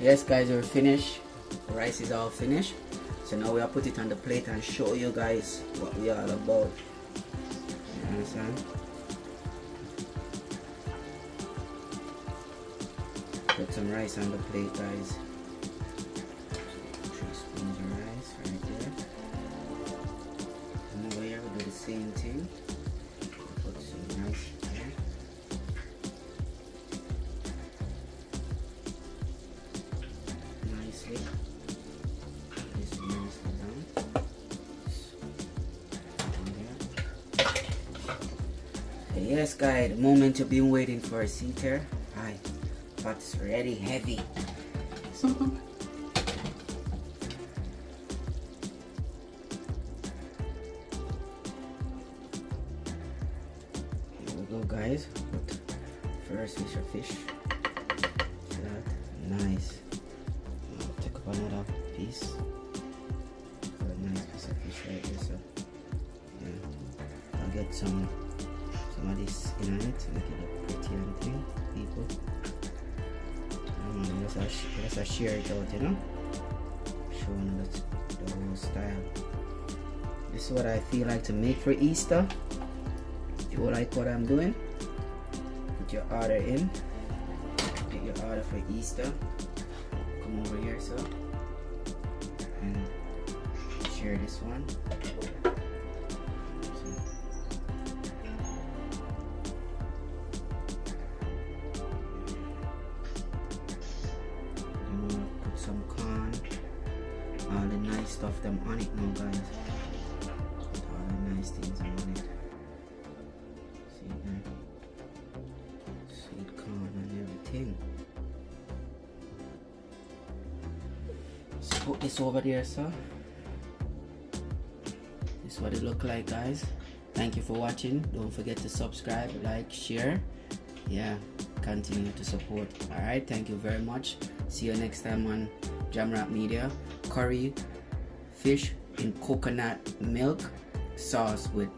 Yes guys, we're finished. The rice is all finished. So now we'll put it on the plate and show you guys what we are all about. You understand? Put some rice on the plate, guys. 3 spoons of rice right there. And over here we do the same thing. Put some rice there. Nicely. This nicely down. Okay, yes guys, the moment you've been waiting for. See here? Hi. Pot's ready, heavy. Here we go guys. Put first fish. See that? Nice. I'll take up another piece. Put a nice piece of fish right there. So yeah. I'll get some of this in it, make it look pretty and thing, people. Let's share it out, you know, showing the whole style. This is what I feel like to make for Easter. If you like what I'm doing, put your order in. Get your order for Easter. Come over here, so, and share this one. Some corn, all the nice stuff them on it now guys. Put all the nice things on it. See there? Sweet corn and everything. Let's put this over there, sir. This is what it look like, guys. Thank you for watching. Don't forget to subscribe, like, share. Yeah, continue to support. Alright, thank you very much. See you next time on Jamrock Media. Curry fish in coconut milk sauce with